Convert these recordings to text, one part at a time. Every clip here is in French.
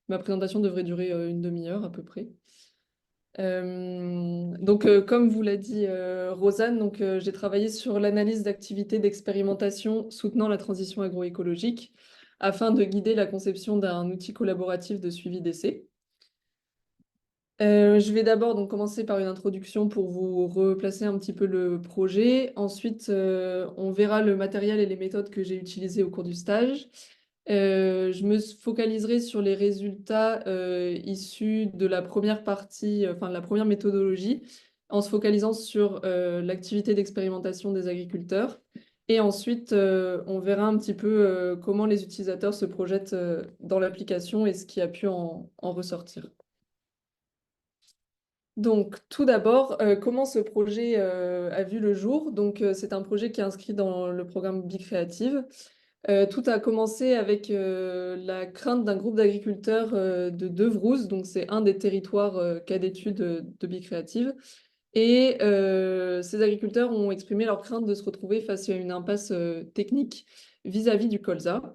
Ma présentation devrait durer une demi-heure à peu près. Comme vous l'a dit Rosanne, j'ai travaillé sur l'analyse d'activités d'expérimentation soutenant la transition agroécologique afin de guider la conception d'un outil collaboratif de suivi d'essai. Je vais d'abord commencer par une introduction pour vous replacer un petit peu le projet. Ensuite, on verra le matériel et les méthodes que j'ai utilisées au cours du stage. Je me focaliserai sur les résultats issus de la première partie, enfin de la première méthodologie, en se focalisant sur l'activité d'expérimentation des agriculteurs. Et ensuite, on verra un petit peu comment les utilisateurs se projettent dans l'application et ce qui a pu en ressortir. Donc, tout d'abord, comment ce projet a vu le jour? C'est un projet qui est inscrit dans le programme Bicréative. Tout a commencé avec la crainte d'un groupe d'agriculteurs de Devrouze, donc c'est un des territoires cas d'études de Bicréative. Et ces agriculteurs ont exprimé leur crainte de se retrouver face à une impasse technique vis-à-vis du colza.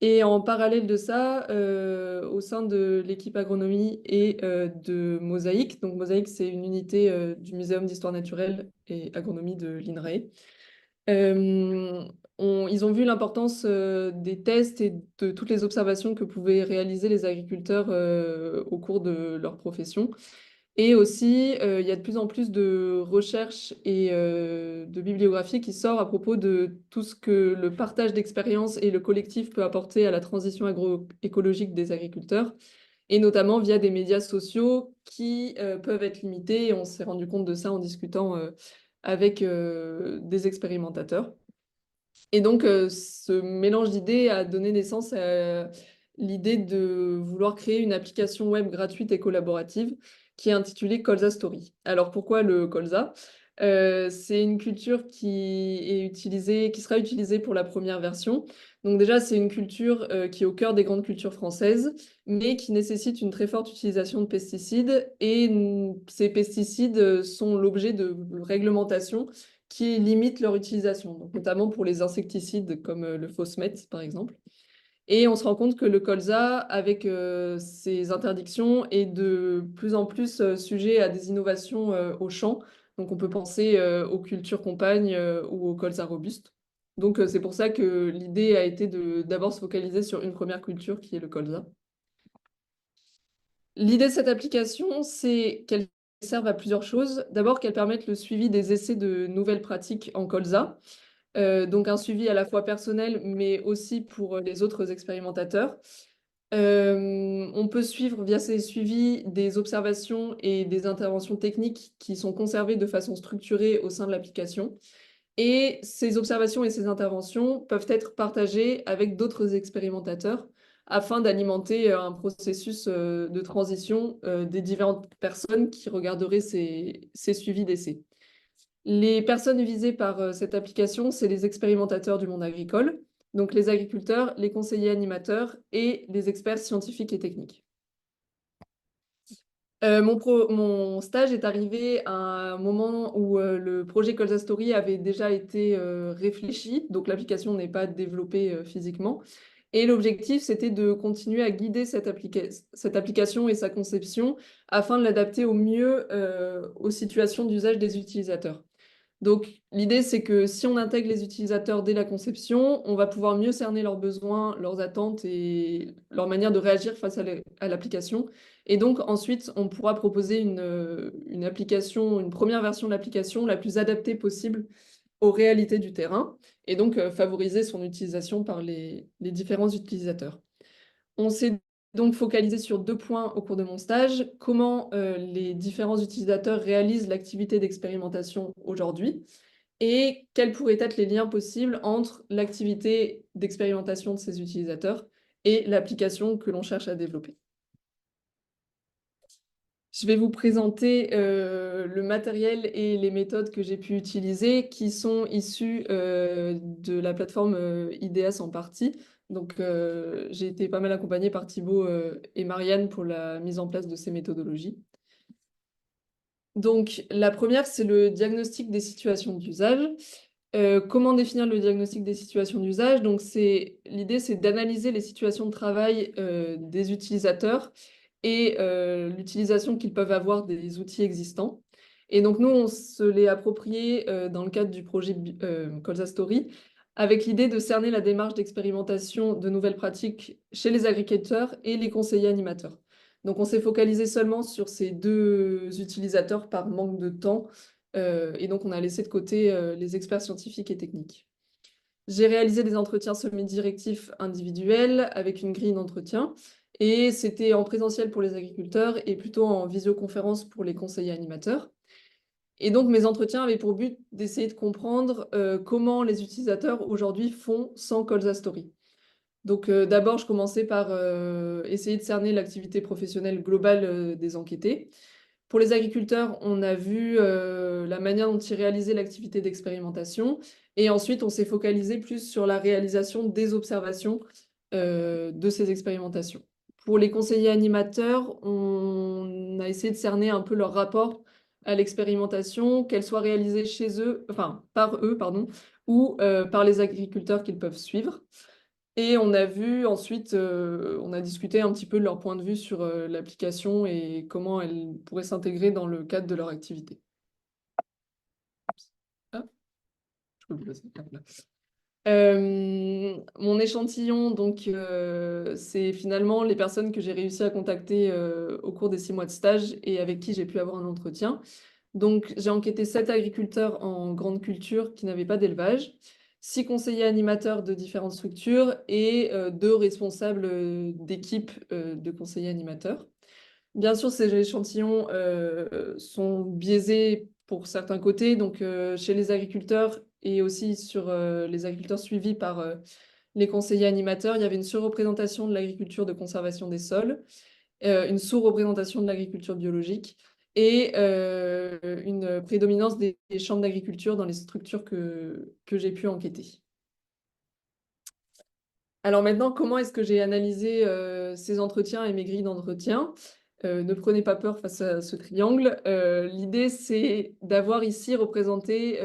Et en parallèle de ça, au sein de l'équipe agronomie et de Mosaïque, donc Mosaïque, c'est une unité du Muséum d'histoire naturelle et agronomie de l'INRAE. Ils ont vu l'importance des tests et de toutes les observations que pouvaient réaliser les agriculteurs au cours de leur profession. Et aussi, il y a de plus en plus de recherches et de bibliographies qui sortent à propos de tout ce que le partage d'expériences et le collectif peut apporter à la transition agroécologique des agriculteurs, et notamment via des médias sociaux qui peuvent être limités. Et on s'est rendu compte de ça en discutant avec des expérimentateurs. Et donc, ce mélange d'idées a donné naissance à l'idée de vouloir créer une application web gratuite et collaborative qui est intitulée Colza Story. Alors, pourquoi le colza? C'est une culture qui sera utilisée pour la première version. Donc déjà, c'est une culture qui est au cœur des grandes cultures françaises, mais qui nécessite une très forte utilisation de pesticides. Et ces pesticides sont l'objet de réglementations qui limitent leur utilisation, donc notamment pour les insecticides comme le Fosmet, par exemple. Et on se rend compte que le colza, avec ses interdictions, est de plus en plus sujet à des innovations au champ. Donc on peut penser aux cultures compagnes ou au colza robuste. Donc c'est pour ça que l'idée a été d'abord se focaliser sur une première culture qui est le colza. L'idée de cette application, c'est qu'elle serve à plusieurs choses. D'abord, qu'elle permette le suivi des essais de nouvelles pratiques en colza. Donc un suivi à la fois personnel, mais aussi pour les autres expérimentateurs. On peut suivre via ces suivis des observations et des interventions techniques qui sont conservées de façon structurée au sein de l'application. Et ces observations et ces interventions peuvent être partagées avec d'autres expérimentateurs afin d'alimenter un processus de transition des différentes personnes qui regarderaient ces suivis d'essais. Les personnes visées par cette application, c'est les expérimentateurs du monde agricole, donc les agriculteurs, les conseillers animateurs et les experts scientifiques et techniques. Mon stage est arrivé à un moment où le projet Colza Story avait déjà été réfléchi, donc l'application n'est pas développée physiquement. Et l'objectif, c'était de continuer à guider cette application et sa conception afin de l'adapter au mieux aux situations d'usage des utilisateurs. Donc, l'idée, c'est que si on intègre les utilisateurs dès la conception, on va pouvoir mieux cerner leurs besoins, leurs attentes et leur manière de réagir face à l'application. Et donc, ensuite, on pourra proposer une application, une première version de l'application la plus adaptée possible aux réalités du terrain et donc favoriser son utilisation par les différents utilisateurs. On s'est donc focalisé sur 2 points au cours de mon stage. Comment les différents utilisateurs réalisent l'activité d'expérimentation aujourd'hui et quels pourraient être les liens possibles entre l'activité d'expérimentation de ces utilisateurs et l'application que l'on cherche à développer. Je vais vous présenter le matériel et les méthodes que j'ai pu utiliser qui sont issus de la plateforme IDEAS en partie. Donc, j'ai été pas mal accompagnée par Thibaut et Marianne pour la mise en place de ces méthodologies. Donc, la première, c'est le diagnostic des situations d'usage. Comment définir le diagnostic des situations d'usage? Donc l'idée, c'est d'analyser les situations de travail, des utilisateurs et l'utilisation qu'ils peuvent avoir des outils existants. Et donc nous, on se l'est approprié, dans le cadre du projet Colza Story, avec l'idée de cerner la démarche d'expérimentation de nouvelles pratiques chez les agriculteurs et les conseillers animateurs. Donc on s'est focalisé seulement sur ces 2 utilisateurs par manque de temps, et donc on a laissé de côté, les experts scientifiques et techniques. J'ai réalisé des entretiens semi-directifs individuels avec une grille d'entretien et c'était en présentiel pour les agriculteurs et plutôt en visioconférence pour les conseillers animateurs. Et donc mes entretiens avaient pour but d'essayer de comprendre, comment les utilisateurs aujourd'hui font sans Colza Story. Donc, d'abord, je commençais par, essayer de cerner l'activité professionnelle globale, des enquêtés. Pour les agriculteurs, on a vu, la manière dont ils réalisaient l'activité d'expérimentation et ensuite on s'est focalisé plus sur la réalisation des observations, de ces expérimentations. Pour les conseillers animateurs, on a essayé de cerner un peu leur rapport à l'expérimentation, qu'elle soit réalisée chez eux, enfin par eux, pardon, ou, par les agriculteurs qu'ils peuvent suivre. Et on a vu ensuite, on a discuté un petit peu de leur point de vue sur, l'application et comment elle pourrait s'intégrer dans le cadre de leur activité. Ah, je peux plus passer. Ah, voilà. Mon échantillon, donc, c'est finalement les personnes que j'ai réussi à contacter, au cours des 6 mois de stage et avec qui j'ai pu avoir un entretien. Donc, j'ai enquêté 7 agriculteurs en grande culture qui n'avaient pas d'élevage, 6 conseillers animateurs de différentes structures et 2 responsables, d'équipe, de conseillers animateurs. Bien sûr, ces échantillons, sont biaisés pour certains côtés, donc chez les agriculteurs et aussi sur, les agriculteurs suivis par, les conseillers animateurs, il y avait une surreprésentation de l'agriculture de conservation des sols, une sous-représentation de l'agriculture biologique et une prédominance des chambres d'agriculture dans les structures que j'ai pu enquêter. Alors maintenant, comment est-ce que j'ai analysé, ces entretiens et mes grilles d'entretien? Ne prenez pas peur face à ce triangle. L'idée, c'est d'avoir ici représenté,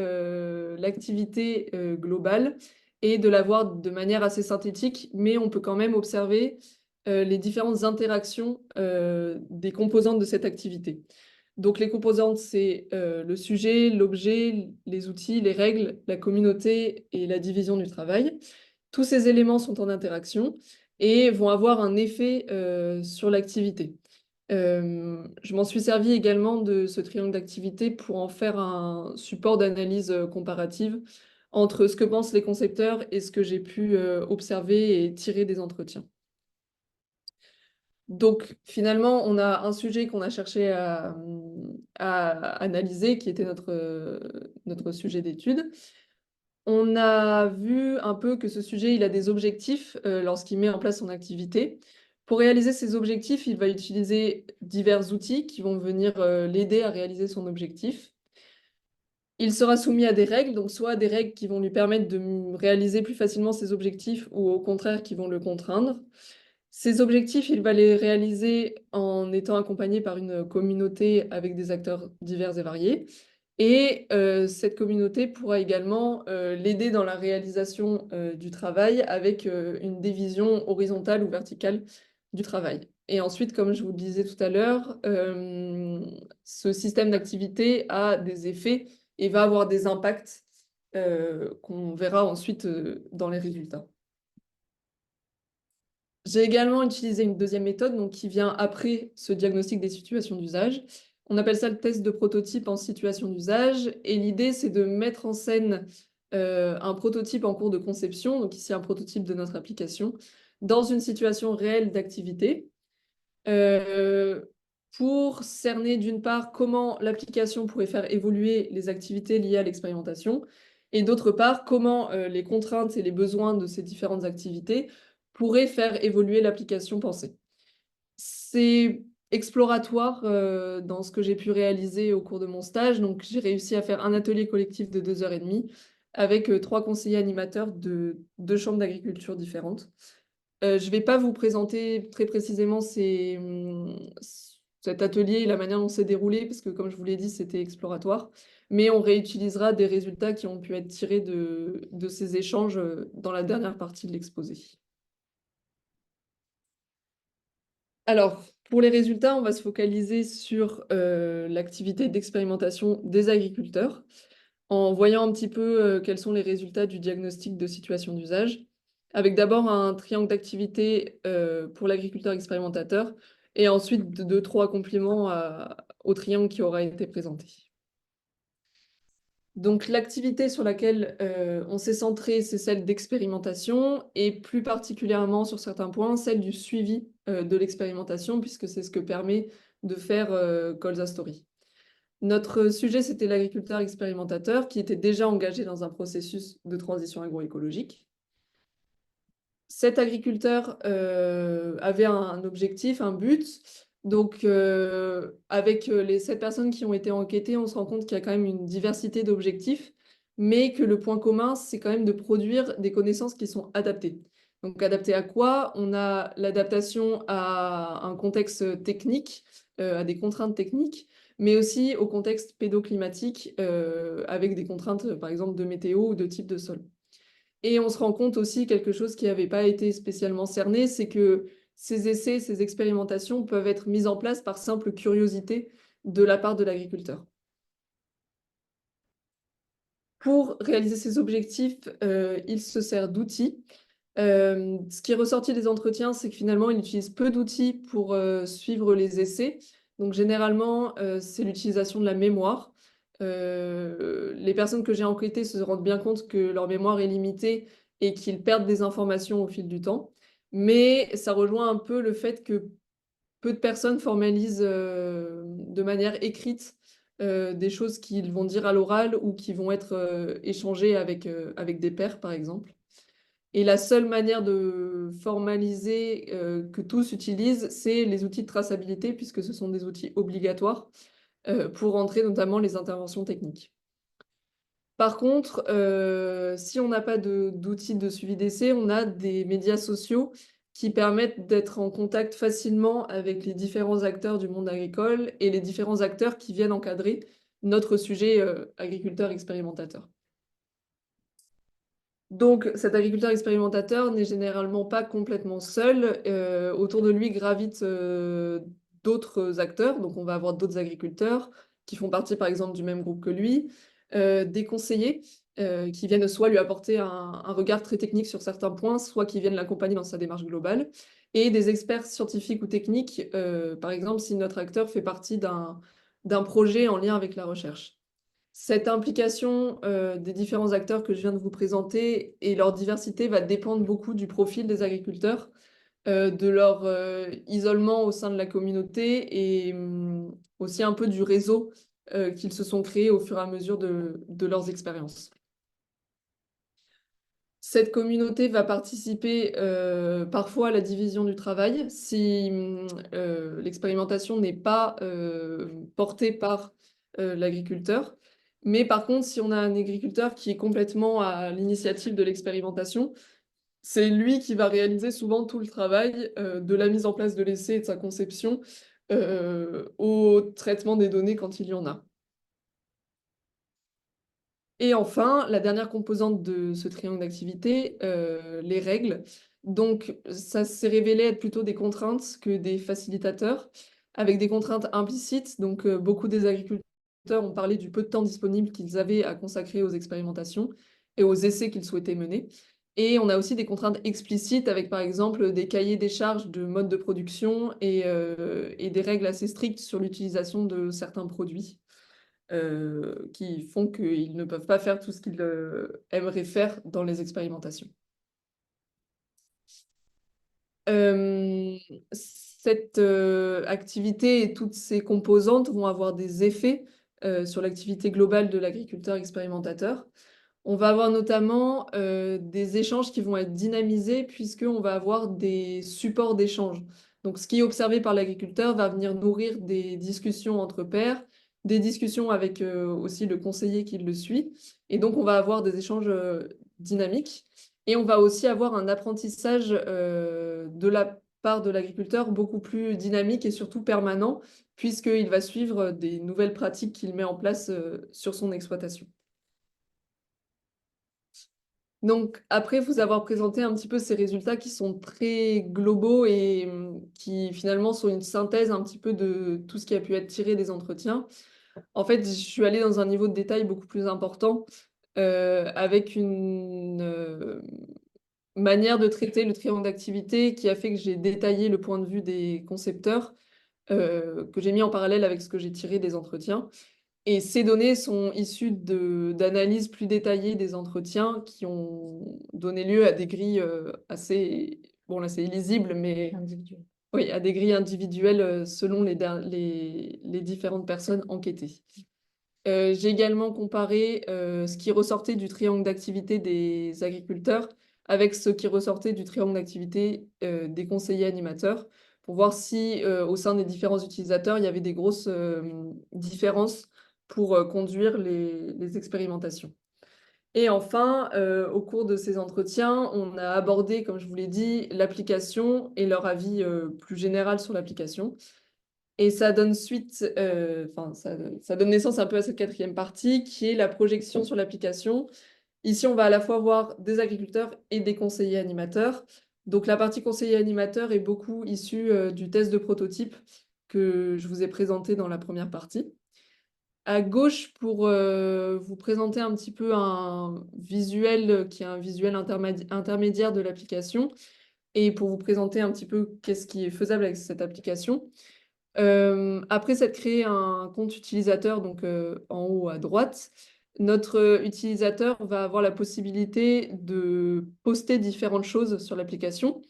l'activité, globale et de la voir de manière assez synthétique, mais on peut quand même observer, les différentes interactions, des composantes de cette activité. Donc les composantes, c'est, le sujet, l'objet, les outils, les règles, la communauté et la division du travail. Tous ces éléments sont en interaction et vont avoir un effet, sur l'activité. Je m'en suis servie également de ce triangle d'activité pour en faire un support d'analyse, comparative entre ce que pensent les concepteurs et ce que j'ai pu, observer et tirer des entretiens. Donc finalement, on a un sujet qu'on a cherché à analyser qui était notre sujet d'étude. On a vu un peu que ce sujet, il a des objectifs, lorsqu'il met en place son activité. Pour réaliser ses objectifs, il va utiliser divers outils qui vont venir, l'aider à réaliser son objectif. Il sera soumis à des règles, donc soit des règles qui vont lui permettre de réaliser plus facilement ses objectifs ou au contraire qui vont le contraindre. Ces objectifs, il va les réaliser en étant accompagné par une communauté avec des acteurs divers et variés. Et cette communauté pourra également, l'aider dans la réalisation, du travail avec, une division horizontale ou verticale du travail. Et ensuite, comme je vous le disais tout à l'heure, ce système d'activité a des effets et va avoir des impacts, qu'on verra ensuite, dans les résultats. J'ai également utilisé une deuxième méthode donc qui vient après ce diagnostic des situations d'usage. On appelle ça le test de prototype en situation d'usage et l'idée, c'est de mettre en scène, un prototype en cours de conception, donc ici un prototype de notre application, dans une situation réelle d'activité, heu, pour cerner d'une part comment l'application pourrait faire évoluer les activités liées à l'expérimentation et d'autre part comment, les contraintes et les besoins de ces différentes activités pourraient faire évoluer l'application pensée. C'est exploratoire, dans ce que j'ai pu réaliser au cours de mon stage, donc j'ai réussi à faire un atelier collectif de 2 heures et demie avec, 3 conseillers animateurs de 2 chambres d'agriculture différentes. Je vais pas vous présenter très précisément cet atelier et la manière dont c'est déroulé, parce que comme je vous l'ai dit, c'était exploratoire. Mais on réutilisera des résultats qui ont pu être tirés de ces échanges dans la dernière partie de l'exposé. Alors, pour les résultats, on va se focaliser sur l'activité d'expérimentation des agriculteurs, en voyant un petit peu quels sont les résultats du diagnostic de situation d'usage, avec d'abord un triangle d'activité pour l'agriculteur expérimentateur, et ensuite deux, trois compléments au triangle qui aura été présenté. Donc l'activité sur laquelle on s'est centré, c'est celle d'expérimentation, et plus particulièrement sur certains points, celle du suivi de l'expérimentation, puisque c'est ce que permet de faire Colza Story. Notre sujet, c'était l'agriculteur expérimentateur qui était déjà engagé dans un processus de transition agroécologique. Cet agriculteur avait un objectif, un but. Donc, avec les 7 personnes qui ont été enquêtées, on se rend compte qu'il y a quand même une diversité d'objectifs, mais que le point commun, c'est quand même de produire des connaissances qui sont adaptées. Donc, adaptées à quoi? On a l'adaptation à un contexte technique, à des contraintes techniques, mais aussi au contexte pédoclimatique, avec des contraintes, par exemple, de météo ou de type de sol. Et on se rend compte aussi quelque chose qui n'avait pas été spécialement cerné, c'est que ces essais, ces expérimentations peuvent être mises en place par simple curiosité de la part de l'agriculteur. Pour réaliser ces objectifs, il se sert d'outils. Ce qui est ressorti des entretiens, c'est que finalement, il utilise peu d'outils pour suivre les essais. Donc généralement, c'est l'utilisation de la mémoire. Les personnes que j'ai enquêtées se rendent bien compte que leur mémoire est limitée et qu'ils perdent des informations au fil du temps. Mais ça rejoint un peu le fait que peu de personnes formalisent de manière écrite des choses qu'ils vont dire à l'oral ou qui vont être échangées avec des pairs, par exemple. Et la seule manière de formaliser que tous utilisent, c'est les outils de traçabilité, puisque ce sont des outils obligatoires pour entrer notamment les interventions techniques. Par contre, si on n'a pas d'outils de suivi d'essai, on a des médias sociaux qui permettent d'être en contact facilement avec les différents acteurs du monde agricole et les différents acteurs qui viennent encadrer notre sujet agriculteur expérimentateur. Donc, cet agriculteur expérimentateur n'est généralement pas complètement seul. Autour de lui gravitent d'autres acteurs. Donc, on va avoir d'autres agriculteurs qui font partie, par exemple, du même groupe que lui, des conseillers qui viennent soit lui apporter un regard très technique sur certains points, soit qui viennent l'accompagner dans sa démarche globale, et des experts scientifiques ou techniques, par exemple, si notre acteur fait partie d'un projet en lien avec la recherche. Cette implication des différents acteurs que je viens de vous présenter et leur diversité va dépendre beaucoup du profil des agriculteurs, de leur isolement au sein de la communauté et aussi un peu du réseau qu'ils se sont créés au fur et à mesure de leurs expériences. Cette communauté va participer parfois à la division du travail si l'expérimentation n'est pas portée par l'agriculteur. Mais par contre, si on a un agriculteur qui est complètement à l'initiative de l'expérimentation, c'est lui qui va réaliser souvent tout le travail de la mise en place de l'essai et de sa conception au traitement des données quand il y en a. Et enfin, la dernière composante de ce triangle d'activité, les règles. Donc, ça s'est révélé être plutôt des contraintes que des facilitateurs, avec des contraintes implicites. Donc, beaucoup des agriculteurs ont parlé du peu de temps disponible qu'ils avaient à consacrer aux expérimentations et aux essais qu'ils souhaitaient mener. Et on a aussi des contraintes explicites avec, par exemple, des cahiers des charges de mode de production et des règles assez strictes sur l'utilisation de certains produits qui font qu'ils ne peuvent pas faire tout ce qu'ils aimeraient faire dans les expérimentations. Cette activité et toutes ces composantes vont avoir des effets sur l'activité globale de l'agriculteur expérimentateur. On va avoir notamment des échanges qui vont être dynamisés puisqu'on va avoir des supports d'échange. Donc, ce qui est observé par l'agriculteur va venir nourrir des discussions entre pairs, des discussions avec aussi le conseiller qui le suit. Et donc, on va avoir des échanges dynamiques. Et on va aussi avoir un apprentissage de la part de l'agriculteur beaucoup plus dynamique et surtout permanent, puisqu'il va suivre des nouvelles pratiques qu'il met en place sur son exploitation. Donc, après vous avoir présenté un petit peu ces résultats qui sont très globaux et qui finalement sont une synthèse un petit peu de tout ce qui a pu être tiré des entretiens, en fait, je suis allée dans un niveau de détail beaucoup plus important, avec une manière de traiter le triangle d'activité qui a fait que j'ai détaillé le point de vue des concepteurs, que j'ai mis en parallèle avec ce que j'ai tiré des entretiens. Et ces données sont issues d'analyses plus détaillées des entretiens qui ont donné lieu à des grilles assez, bon là c'est illisible, mais Individuel. oui, à des grilles individuelles selon les différentes personnes enquêtées. J'ai également comparé ce qui ressortait du triangle d'activité des agriculteurs avec ce qui ressortait du triangle d'activité des conseillers animateurs pour voir si au sein des différents utilisateurs, il y avait des grosses différences pour conduire les expérimentations. Et enfin, au cours de ces entretiens, on a abordé, comme je vous l'ai dit, l'application et leur avis plus général sur l'application. Et ça donne suite, enfin, ça donne naissance un peu à cette quatrième partie qui est la projection sur l'application. Ici, on va à la fois voir des agriculteurs et des conseillers animateurs. Donc, la partie conseiller animateur est beaucoup issue du test de prototype que je vous ai présenté dans la première partie. À gauche, pour vous présenter un petit peu un visuel qui est un visuel intermédiaire de l'application et pour vous présenter un petit peu qu'est-ce qui est faisable avec cette application. Après s'être créé un compte utilisateur, donc en haut à droite, notre utilisateur va avoir la possibilité de poster différentes choses sur l'application.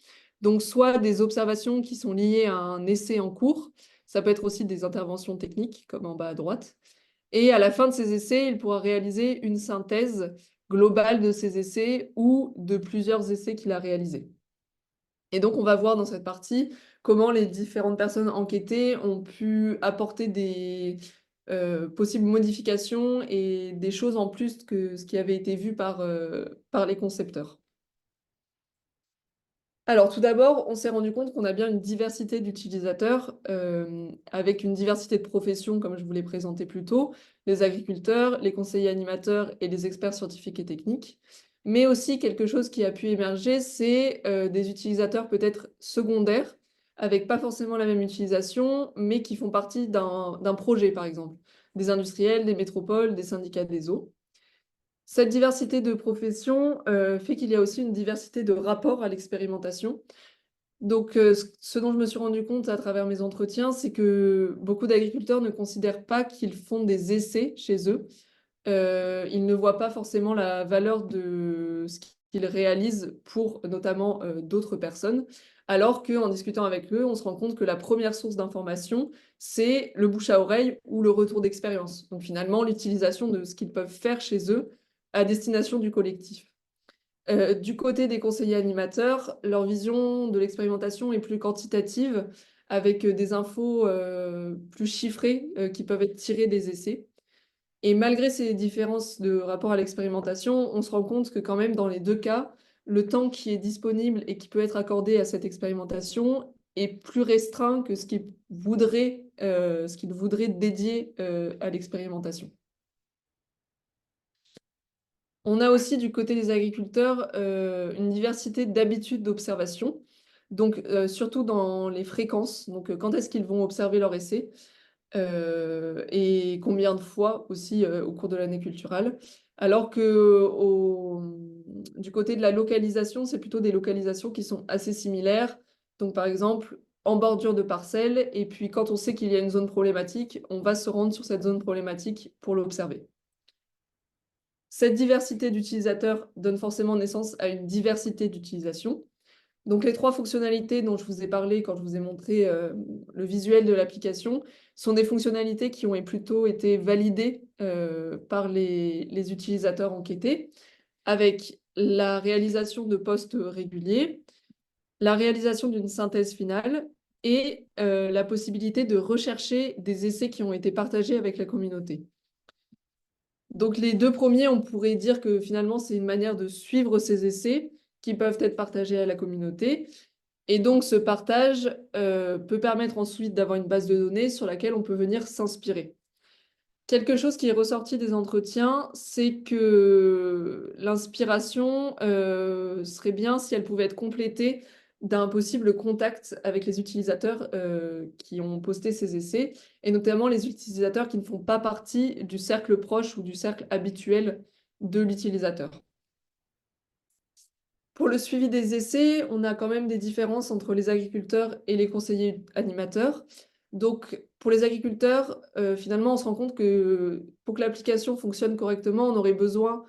Donc soit des observations qui sont liées à un essai en cours, ça peut être aussi des interventions techniques, comme en bas à droite. Et à la fin de ces essais, il pourra réaliser une synthèse globale de ces essais ou de plusieurs essais qu'il a réalisés. Et donc, on va voir dans cette partie comment les différentes personnes enquêtées ont pu apporter des possibles modifications et des choses en plus que ce qui avait été vu par les concepteurs. Alors, tout d'abord, on s'est rendu compte qu'on a bien une diversité d'utilisateurs, avec une diversité de professions, comme je vous l'ai présenté plus tôt, les agriculteurs, les conseillers animateurs et les experts scientifiques et techniques. Mais aussi quelque chose qui a pu émerger, c'est des utilisateurs peut-être secondaires, avec pas forcément la même utilisation, mais qui font partie d'un projet, par exemple. Des industriels, des métropoles, des syndicats des eaux. Cette diversité de professions fait qu'il y a aussi une diversité de rapports à l'expérimentation. Donc, ce dont je me suis rendu compte à travers mes entretiens, c'est que beaucoup d'agriculteurs ne considèrent pas qu'ils font des essais chez eux. Ils ne voient pas forcément la valeur de ce qu'ils réalisent pour notamment d'autres personnes, alors qu'en discutant avec eux, on se rend compte que la première source d'information, c'est le bouche à oreille ou le retour d'expérience. Donc finalement, l'utilisation de ce qu'ils peuvent faire chez eux à destination du collectif. Du côté des conseillers animateurs, leur vision de l'expérimentation est plus quantitative, avec des infos plus chiffrées qui peuvent être tirées des essais. Et malgré ces différences de rapport à l'expérimentation, on se rend compte que quand même dans les deux cas, le temps qui est disponible et qui peut être accordé à cette expérimentation est plus restreint que ce qu'ils voudraient dédier à l'expérimentation. On a aussi du côté des agriculteurs une diversité d'habitudes d'observation, donc surtout dans les fréquences, donc quand est-ce qu'ils vont observer leur essai et combien de fois aussi au cours de l'année culturale. Alors que du côté de la localisation, c'est plutôt des localisations qui sont assez similaires. Donc par exemple, en bordure de parcelles, et puis quand on sait qu'il y a une zone problématique, on va se rendre sur cette zone problématique pour l'observer. Cette diversité d'utilisateurs donne forcément naissance à une diversité d'utilisation. Donc les trois fonctionnalités dont je vous ai parlé quand je vous ai montré le visuel de l'application sont des fonctionnalités qui ont plutôt été validées par les utilisateurs enquêtés avec la réalisation de postes réguliers, la réalisation d'une synthèse finale et la possibilité de rechercher des essais qui ont été partagés avec la communauté. Donc les deux premiers, on pourrait dire que finalement c'est une manière de suivre ces essais qui peuvent être partagés à la communauté. Et donc, ce partage peut permettre ensuite d'avoir une base de données sur laquelle on peut venir s'inspirer. Quelque chose qui est ressorti des entretiens, c'est que l'inspiration serait bien si elle pouvait être complétée d'un possible contact avec les utilisateurs qui ont posté ces essais, et notamment les utilisateurs qui ne font pas partie du cercle proche ou du cercle habituel de l'utilisateur. Pour le suivi des essais, on a quand même des différences entre les agriculteurs et les conseillers animateurs. Donc, pour les agriculteurs, finalement, on se rend compte que pour que l'application fonctionne correctement, on aurait besoin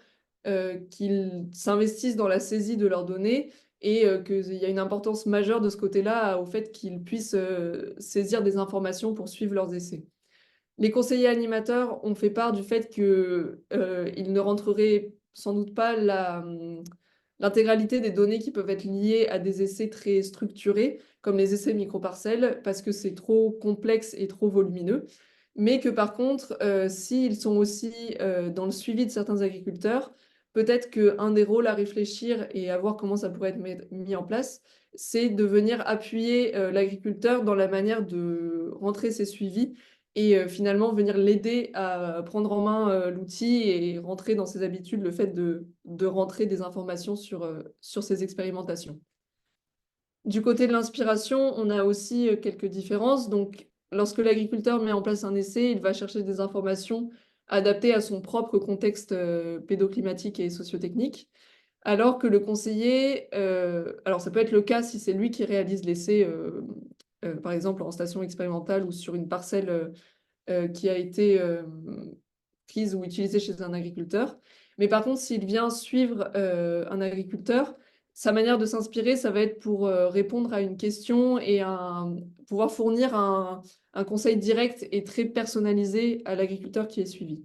qu'ils s'investissent dans la saisie de leurs données et qu'il y a une importance majeure de ce côté-là au fait qu'ils puissent saisir des informations pour suivre leurs essais. Les conseillers animateurs ont fait part du fait qu'ils ne rentreraient sans doute pas l'intégralité des données qui peuvent être liées à des essais très structurés, comme les essais microparcelles, parce que c'est trop complexe et trop volumineux. Mais que par contre, s'ils sont aussi dans le suivi de certains agriculteurs, peut-être qu'un des rôles à réfléchir et à voir comment ça pourrait être mis en place, c'est de venir appuyer l'agriculteur dans la manière de rentrer ses suivis et finalement venir l'aider à prendre en main l'outil et rentrer dans ses habitudes, le fait de rentrer des informations sur ses expérimentations. Du côté de l'inspiration, on a aussi quelques différences. Donc, lorsque l'agriculteur met en place un essai, il va chercher des informations adaptées à son propre contexte pédoclimatique et sociotechnique. Alors que le conseiller, alors ça peut être le cas si c'est lui qui réalise l'essai, par exemple en station expérimentale ou sur une parcelle qui a été prise ou utilisée chez un agriculteur. Mais par contre, s'il vient suivre un agriculteur, sa manière de s'inspirer, ça va être pour répondre à une question et pouvoir fournir un conseil direct et très personnalisé à l'agriculteur qui est suivi.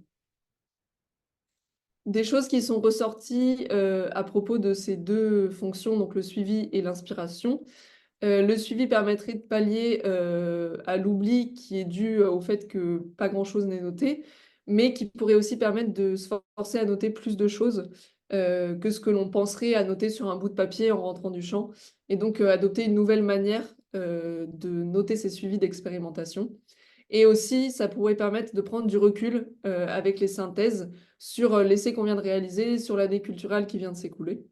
Des choses qui sont ressorties à propos de ces deux fonctions, donc le suivi et l'inspiration. Le suivi permettrait de pallier à l'oubli qui est dû au fait que pas grand-chose n'est noté, mais qui pourrait aussi permettre de se forcer à noter plus de choses que ce que l'on penserait à noter sur un bout de papier en rentrant du champ, et donc adopter une nouvelle manière de noter ces suivis d'expérimentation. Et aussi, ça pourrait permettre de prendre du recul avec les synthèses sur l'essai qu'on vient de réaliser, sur l'année culturelle qui vient de s'écouler.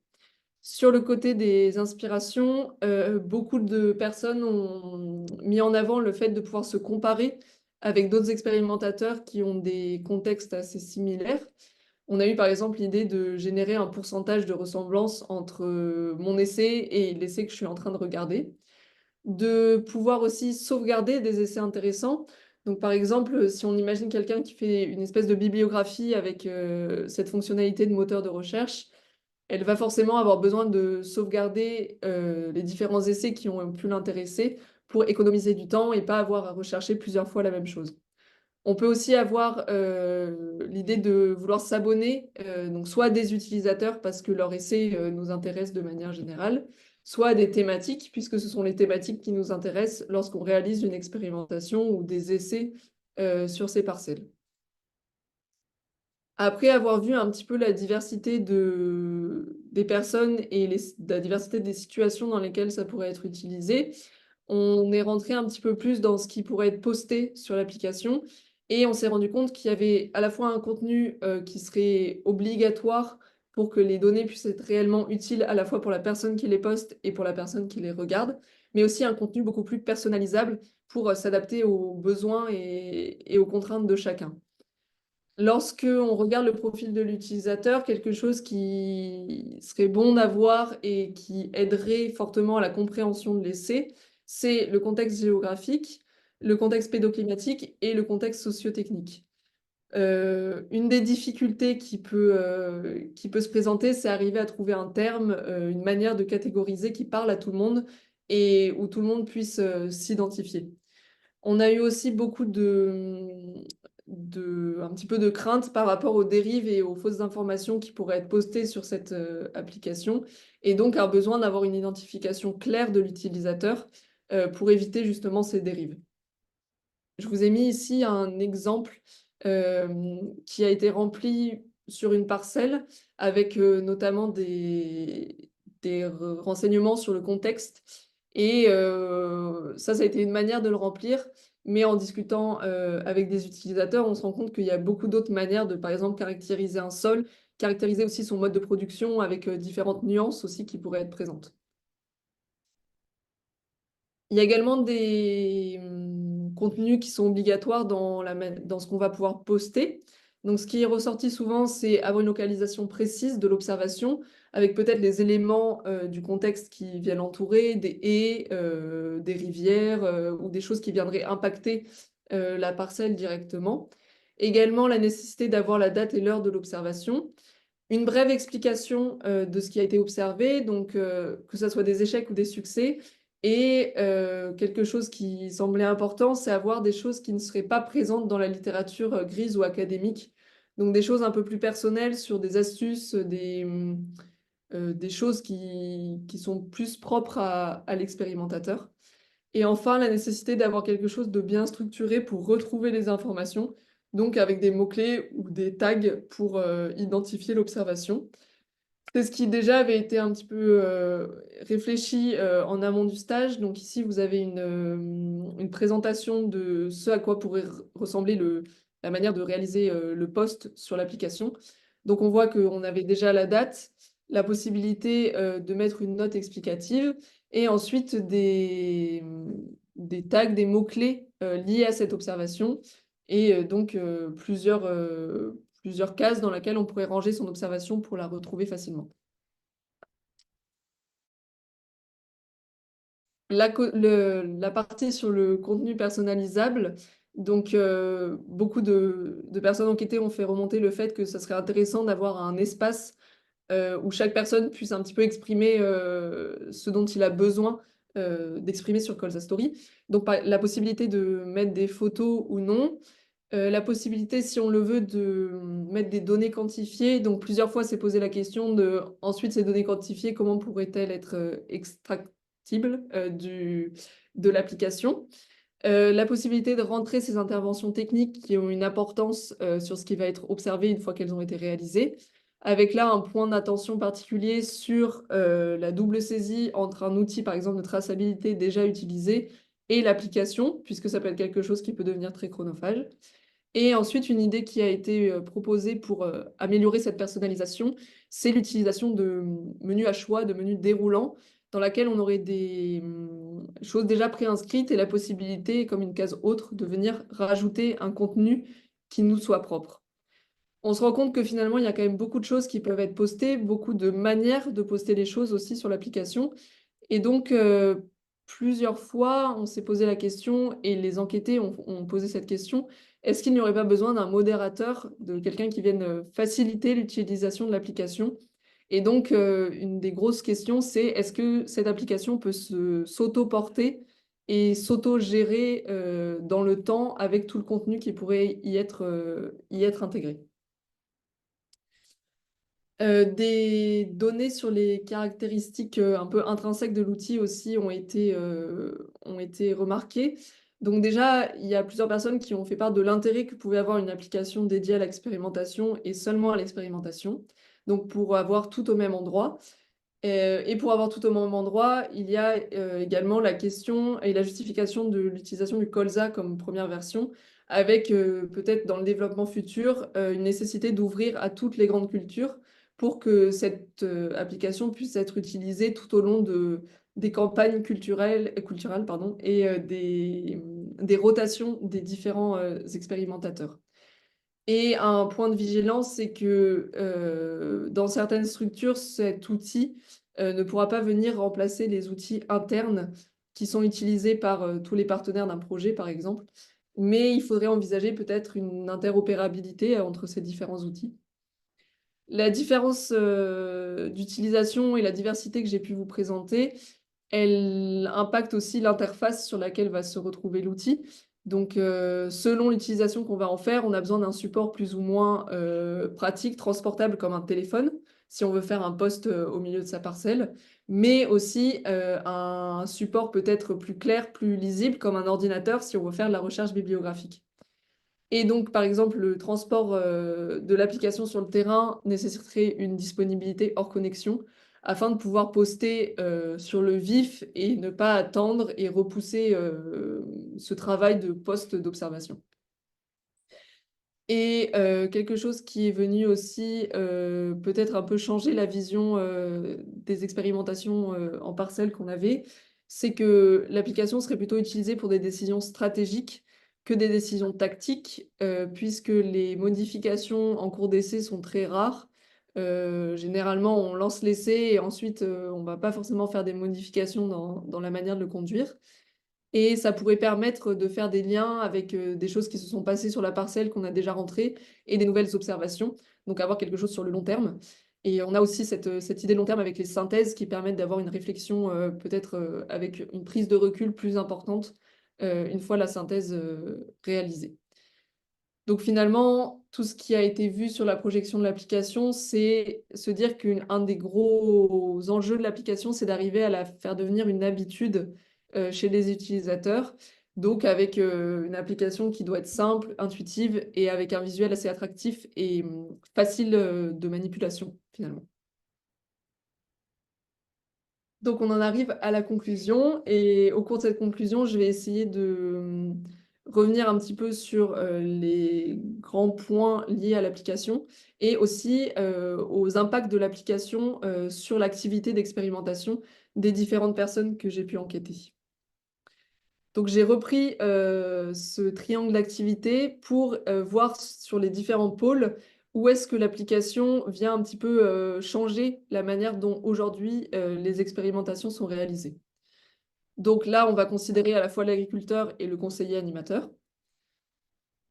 Sur le côté des inspirations, beaucoup de personnes ont mis en avant le fait de pouvoir se comparer avec d'autres expérimentateurs qui ont des contextes assez similaires. On a eu par exemple l'idée de générer un pourcentage de ressemblance entre mon essai et l'essai que je suis en train de regarder. De pouvoir aussi sauvegarder des essais intéressants. Donc par exemple, si on imagine quelqu'un qui fait une espèce de bibliographie avec cette fonctionnalité de moteur de recherche, elle va forcément avoir besoin de sauvegarder les différents essais qui ont pu l'intéresser pour économiser du temps et pas avoir à rechercher plusieurs fois la même chose. On peut aussi avoir l'idée de vouloir s'abonner, donc soit à des utilisateurs parce que leur essai nous intéresse de manière générale, soit à des thématiques, puisque ce sont les thématiques qui nous intéressent lorsqu'on réalise une expérimentation ou des essais sur ces parcelles. Après avoir vu un petit peu la diversité des personnes et la diversité des situations dans lesquelles ça pourrait être utilisé, on est rentré un petit peu plus dans ce qui pourrait être posté sur l'application et on s'est rendu compte qu'il y avait à la fois un contenu qui serait obligatoire pour que les données puissent être réellement utiles à la fois pour la personne qui les poste et pour la personne qui les regarde, mais aussi un contenu beaucoup plus personnalisable pour s'adapter aux besoins et aux contraintes de chacun. Lorsque on regarde le profil de l'utilisateur, quelque chose qui serait bon d'avoir et qui aiderait fortement à la compréhension de l'essai, c'est le contexte géographique, le contexte pédoclimatique et le contexte sociotechnique. Une des difficultés qui peut se présenter, c'est arriver à trouver un terme, une manière de catégoriser qui parle à tout le monde et où tout le monde puisse s'identifier. On a eu aussi beaucoup un petit peu de crainte par rapport aux dérives et aux fausses informations qui pourraient être postées sur cette application, et donc un besoin d'avoir une identification claire de l'utilisateur pour éviter justement ces dérives. Je vous ai mis ici un exemple qui a été rempli sur une parcelle avec notamment des renseignements sur le contexte Et ça a été une manière de le remplir, mais en discutant, avec des utilisateurs, on se rend compte qu'il y a beaucoup d'autres manières de, par exemple, caractériser un sol, caractériser aussi son mode de production avec, différentes nuances aussi qui pourraient être présentes. Il y a également des contenus qui sont obligatoires dans ce qu'on va pouvoir poster. Donc ce qui est ressorti souvent, c'est avoir une localisation précise de l'observation, avec peut-être les éléments, du contexte qui viennent l'entourer, des haies, des rivières, ou des choses qui viendraient impacter, la parcelle directement. Également, la nécessité d'avoir la date et l'heure de l'observation. Une brève explication, de ce qui a été observé, donc que ça soit des échecs ou des succès. Et quelque chose qui semblait important, c'est avoir des choses qui ne seraient pas présentes dans la littérature, grise ou académique. Donc des choses un peu plus personnelles sur des astuces, des choses qui sont plus propres à l'expérimentateur. Et enfin, la nécessité d'avoir quelque chose de bien structuré pour retrouver les informations, donc avec des mots-clés ou des tags pour, identifier l'observation. C'est ce qui déjà avait été un petit peu, réfléchi, en amont du stage. Donc ici, vous avez une présentation de ce à quoi pourrait ressembler la manière de réaliser, le post sur l'application. Donc on voit qu'on avait déjà la date, la possibilité, de mettre une note explicative et ensuite des tags, des mots-clés, liés à cette observation et donc plusieurs cases dans lesquelles on pourrait ranger son observation pour la retrouver facilement. La partie sur le contenu personnalisable, donc beaucoup de personnes enquêtées ont fait remonter le fait que ça serait intéressant d'avoir un espace où chaque personne puisse un petit peu exprimer ce dont il a besoin d'exprimer sur Colza Story. Donc la possibilité de mettre des photos ou non, la possibilité, si on le veut, de mettre des données quantifiées. Donc, plusieurs fois, s'est posé la question de, ensuite, ces données quantifiées, comment pourraient-elles être extractibles de l'application? La possibilité de rentrer ces interventions techniques qui ont une importance sur ce qui va être observé une fois qu'elles ont été réalisées, avec là un point d'attention particulier sur la double saisie entre un outil, par exemple, de traçabilité déjà utilisé et l'application, puisque ça peut être quelque chose qui peut devenir très chronophage. Et ensuite, une idée qui a été proposée pour améliorer cette personnalisation, c'est l'utilisation de menus à choix, de menus déroulants, dans laquelle on aurait des choses déjà préinscrites et la possibilité, comme une case autre, de venir rajouter un contenu qui nous soit propre. On se rend compte que finalement, il y a quand même beaucoup de choses qui peuvent être postées, beaucoup de manières de poster les choses aussi sur l'application. Et donc, plusieurs fois, on s'est posé la question et les enquêtés ont posé cette question: est-ce qu'il n'y aurait pas besoin d'un modérateur, de quelqu'un qui vienne, faciliter l'utilisation de l'application? Et donc, une des grosses questions, c'est: est-ce que cette application peut s'auto-porter et s'auto-gérer, dans le temps avec tout le contenu qui pourrait y être intégré? Des données sur les caractéristiques, un peu intrinsèques de l'outil aussi ont été remarquées. Donc déjà, il y a plusieurs personnes qui ont fait part de l'intérêt que pouvait avoir une application dédiée à l'expérimentation et seulement à l'expérimentation, donc pour avoir tout au même endroit. Et pour avoir tout au même endroit, il y a, également la question et la justification de l'utilisation du Colza comme première version avec, peut-être dans le développement futur, une nécessité d'ouvrir à toutes les grandes cultures pour que cette, application puisse être utilisée tout au long des campagnes culturelles, pardon et des rotations des différents, expérimentateurs. Et un point de vigilance, c'est que, dans certaines structures, cet outil, ne pourra pas venir remplacer les outils internes qui sont utilisés par, tous les partenaires d'un projet, par exemple. Mais il faudrait envisager peut-être une interopérabilité, entre ces différents outils. La différence, d'utilisation et la diversité que j'ai pu vous présenter, elle impacte aussi l'interface sur laquelle va se retrouver l'outil. Donc, selon l'utilisation qu'on va en faire, on a besoin d'un support plus ou moins, pratique, transportable comme un téléphone, si on veut faire un post, au milieu de sa parcelle, mais aussi, un support peut-être plus clair, plus lisible comme un ordinateur si on veut faire de la recherche bibliographique. Et donc, par exemple, le transport, de l'application sur le terrain nécessiterait une disponibilité hors connexion, afin de pouvoir poster sur le vif et ne pas attendre et repousser ce travail de post d'observation. Et quelque chose qui est venu aussi, peut-être un peu changer la vision, des expérimentations, en parcelle qu'on avait, c'est que l'application serait plutôt utilisée pour des décisions stratégiques que des décisions tactiques, puisque les modifications en cours d'essai sont très rares. Généralement, on lance l'essai et ensuite, on va pas forcément faire des modifications dans la manière de le conduire. Et ça pourrait permettre de faire des liens avec, des choses qui se sont passées sur la parcelle qu'on a déjà rentrées et des nouvelles observations, donc avoir quelque chose sur le long terme. Et on a aussi cette idée de long terme avec les synthèses qui permettent d'avoir une réflexion, peut-être, avec une prise de recul plus importante, une fois la synthèse, réalisée. Donc finalement, tout ce qui a été vu sur la projection de l'application, c'est se dire qu'un des gros enjeux de l'application, c'est d'arriver à la faire devenir une habitude, chez les utilisateurs. Donc avec, une application qui doit être simple, intuitive et avec un visuel assez attractif et facile, de manipulation, finalement. Donc on en arrive à la conclusion et au cours de cette conclusion, je vais essayer de, revenir un petit peu sur, les grands points liés à l'application et aussi, aux impacts de l'application, sur l'activité d'expérimentation des différentes personnes que j'ai pu enquêter. Donc j'ai repris, ce triangle d'activité pour, voir sur les différents pôles où est-ce que l'application vient un petit peu, changer la manière dont aujourd'hui, les expérimentations sont réalisées. Donc là, on va considérer à la fois l'agriculteur et le conseiller animateur.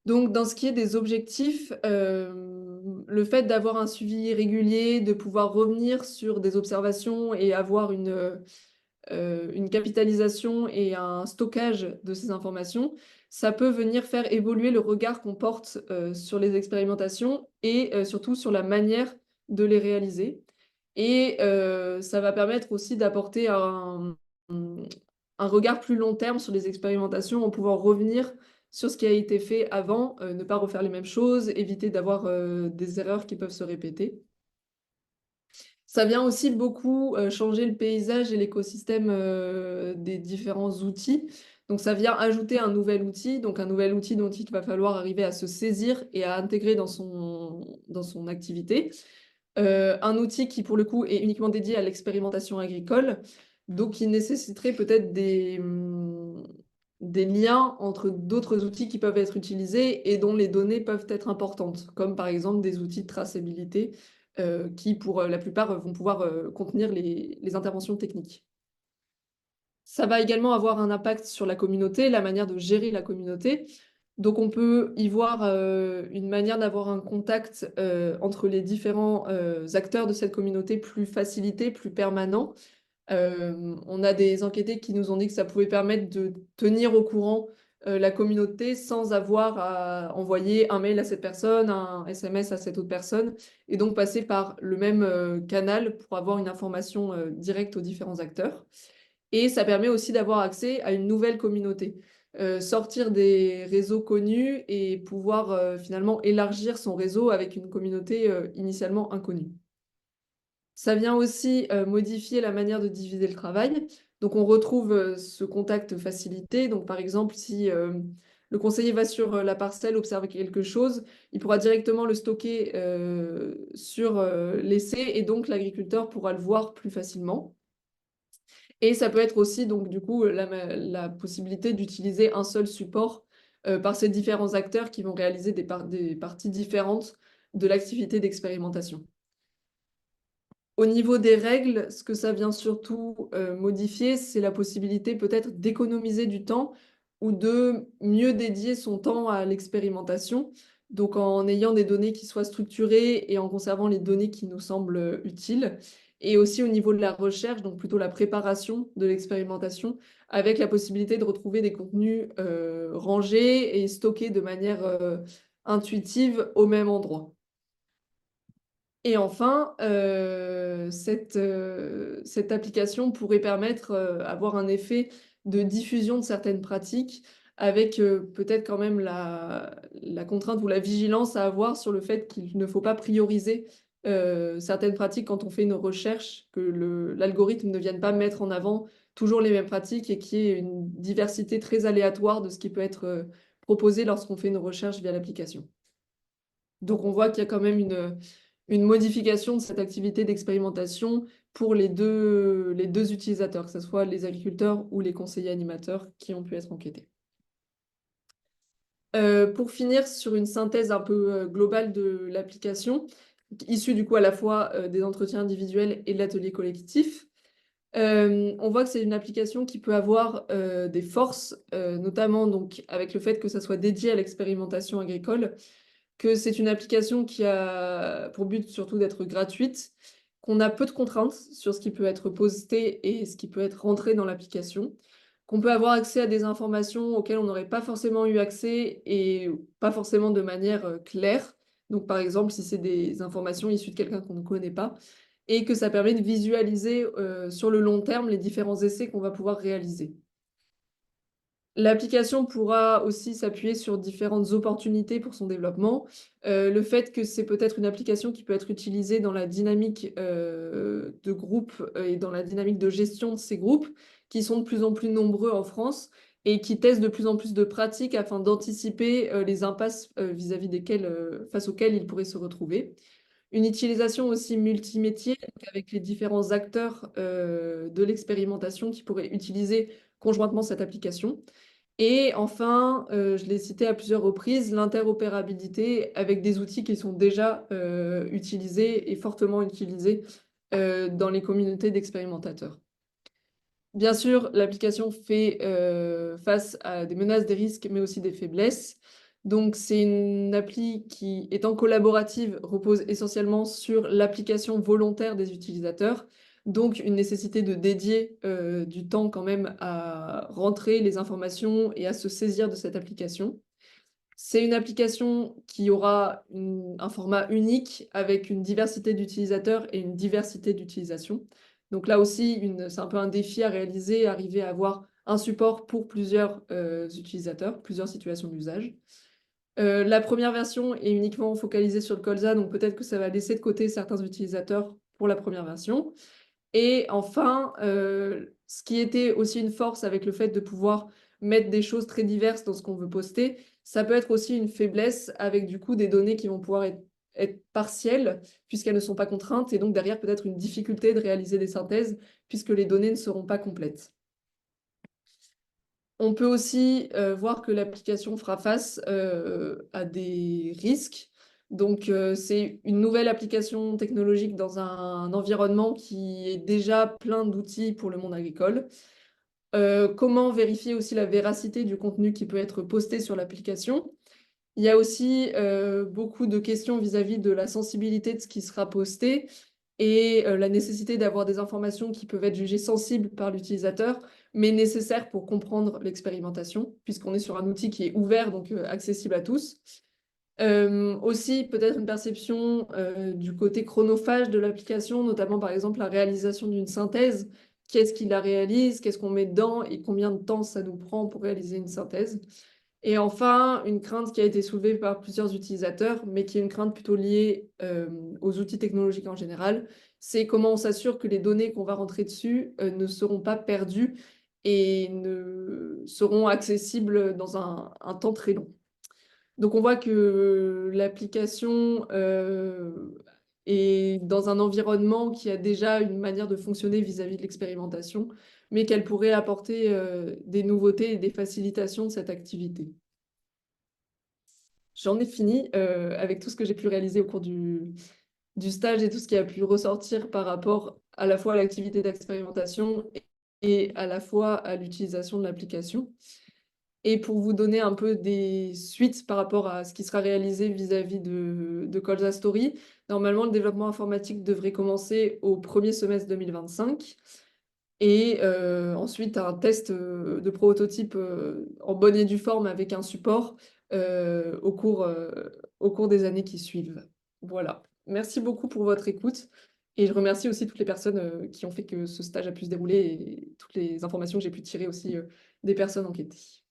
Donc dans ce qui est des objectifs, le fait d'avoir un suivi régulier, de pouvoir revenir sur des observations et avoir une capitalisation et un stockage de ces informations, ça peut venir faire évoluer le regard qu'on porte, sur les expérimentations et surtout sur la manière de les réaliser et ça va permettre aussi d'apporter mmh, un regard plus long terme sur les expérimentations en pouvant revenir sur ce qui a été fait avant, ne pas refaire les mêmes choses, éviter d'avoir, des erreurs qui peuvent se répéter. Ça vient aussi beaucoup, changer le paysage et l'écosystème, des différents outils. Donc ça vient ajouter un nouvel outil, donc un nouvel outil dont il va falloir arriver à se saisir et à intégrer dans son activité. Un outil qui, pour le coup, est uniquement dédié à l'expérimentation agricole, donc qui nécessiterait peut-être des liens entre d'autres outils qui peuvent être utilisés et dont les données peuvent être importantes, comme par exemple des outils de traçabilité, qui pour, la plupart, vont pouvoir, contenir les interventions techniques. Ça va également avoir un impact sur la communauté, la manière de gérer la communauté. Donc on peut y voir, une manière d'avoir un contact, entre les différents, acteurs de cette communauté plus facilité, plus permanent. On a des enquêtés qui nous ont dit que ça pouvait permettre de tenir au courant, la communauté sans avoir à envoyer un mail à cette personne, un SMS à cette autre personne et donc passer par le même, canal pour avoir une information, directe aux différents acteurs. Et ça permet aussi d'avoir accès à une nouvelle communauté. Sortir des réseaux connus et pouvoir, finalement élargir son réseau avec une communauté, initialement inconnue. Ça vient aussi, modifier la manière de diviser le travail. Donc on retrouve, ce contact facilité. Donc par exemple, si, le conseiller va sur, la parcelle observer quelque chose, il pourra directement le stocker, sur, l'essai et donc l'agriculteur pourra le voir plus facilement. Et ça peut être aussi donc du coup, la possibilité d'utiliser un seul support, par ces différents acteurs qui vont réaliser des parties différentes de l'activité d'expérimentation. Au niveau des règles, ce que ça vient surtout, modifier, c'est la possibilité peut-être d'économiser du temps ou de mieux dédier son temps à l'expérimentation. Donc en ayant des données qui soient structurées et en conservant les données qui nous semblent, utiles. Et aussi au niveau de la recherche, donc plutôt la préparation de l'expérimentation, avec la possibilité de retrouver des contenus, rangés et stockés de manière, intuitive au même endroit. Et enfin, cette application pourrait permettre, avoir un effet de diffusion de certaines pratiques avec, peut-être quand même la contrainte ou la vigilance à avoir sur le fait qu'il ne faut pas prioriser, certaines pratiques quand on fait une recherche, que l'algorithme ne vienne pas mettre en avant toujours les mêmes pratiques et qu'il y ait une diversité très aléatoire de ce qui peut être proposé lorsqu'on fait une recherche via l'application. Donc on voit qu'il y a quand même une modification de cette activité d'expérimentation pour les deux utilisateurs, que ce soit les agriculteurs ou les conseillers animateurs qui ont pu être enquêtés. Pour finir sur une synthèse un peu globale de l'application, issue du coup à la fois des entretiens individuels et de l'atelier collectif, on voit que c'est une application qui peut avoir des forces, notamment donc avec le fait que ça soit dédié à l'expérimentation agricole, que c'est une application qui a pour but surtout d'être gratuite, qu'on a peu de contraintes sur ce qui peut être posté et ce qui peut être rentré dans l'application, qu'on peut avoir accès à des informations auxquelles on n'aurait pas forcément eu accès et pas forcément de manière claire. Donc par exemple, si c'est des informations issues de quelqu'un qu'on ne connaît pas, et que ça permet de visualiser sur le long terme les différents essais qu'on va pouvoir réaliser. L'application pourra aussi s'appuyer sur différentes opportunités pour son développement. Le fait que c'est peut-être une application qui peut être utilisée dans la dynamique de groupe et dans la dynamique de gestion de ces groupes, qui sont de plus en plus nombreux en France et qui testent de plus en plus de pratiques afin d'anticiper les impasses vis-à-vis face auxquelles ils pourraient se retrouver. Une utilisation aussi multimétier, donc avec les différents acteurs de l'expérimentation qui pourraient utiliser conjointement cette application. Et enfin, je l'ai cité à plusieurs reprises, l'interopérabilité avec des outils qui sont déjà utilisés et fortement utilisés dans les communautés d'expérimentateurs. Bien sûr, l'application fait face à des menaces, des risques, mais aussi des faiblesses. Donc, c'est une appli qui, étant collaborative, repose essentiellement sur l'application volontaire des utilisateurs. Donc, une nécessité de dédier du temps quand même à rentrer les informations et à se saisir de cette application. C'est une application qui aura un format unique avec une diversité d'utilisateurs et une diversité d'utilisation. Donc là aussi, c'est un peu un défi à réaliser, arriver à avoir un support pour plusieurs utilisateurs, plusieurs situations d'usage. La première version est uniquement focalisée sur le colza, donc peut-être que ça va laisser de côté certains utilisateurs pour la première version. Et enfin, ce qui était aussi une force avec le fait de pouvoir mettre des choses très diverses dans ce qu'on veut poster, ça peut être aussi une faiblesse avec du coup des données qui vont pouvoir être partielles puisqu'elles ne sont pas contraintes et donc derrière peut-être une difficulté de réaliser des synthèses puisque les données ne seront pas complètes. On peut aussi voir que l'application fera face à des risques. Donc, c'est une nouvelle application technologique dans un environnement qui est déjà plein d'outils pour le monde agricole. Comment vérifier aussi la véracité du contenu qui peut être posté sur l'application? Il y a aussi beaucoup de questions vis-à-vis de la sensibilité de ce qui sera posté et la nécessité d'avoir des informations qui peuvent être jugées sensibles par l'utilisateur, mais nécessaires pour comprendre l'expérimentation, puisqu'on est sur un outil qui est ouvert, donc accessible à tous. Aussi, peut-être une perception du côté chronophage de l'application, notamment par exemple la réalisation d'une synthèse. Qu'est-ce qui la réalise? Qu'est-ce qu'on met dedans? Et combien de temps ça nous prend pour réaliser une synthèse? Et enfin, une crainte qui a été soulevée par plusieurs utilisateurs, mais qui est une crainte plutôt liée aux outils technologiques en général, c'est comment on s'assure que les données qu'on va rentrer dessus ne seront pas perdues et ne seront accessibles dans un temps très long. Donc on voit que l'application est dans un environnement qui a déjà une manière de fonctionner vis-à-vis de l'expérimentation, mais qu'elle pourrait apporter des nouveautés et des facilitations de cette activité. J'en ai fini avec tout ce que j'ai pu réaliser au cours du stage et tout ce qui a pu ressortir par rapport à la fois à l'activité d'expérimentation et à la fois à l'utilisation de l'application. Et pour vous donner un peu des suites par rapport à ce qui sera réalisé vis-à-vis de Colza Story, normalement, le développement informatique devrait commencer au premier semestre 2025. Et ensuite, un test de prototype en bonne et due forme avec un support au cours des années qui suivent. Voilà. Merci beaucoup pour votre écoute. Et je remercie aussi toutes les personnes qui ont fait que ce stage a pu se dérouler et toutes les informations que j'ai pu tirer aussi des personnes enquêtées.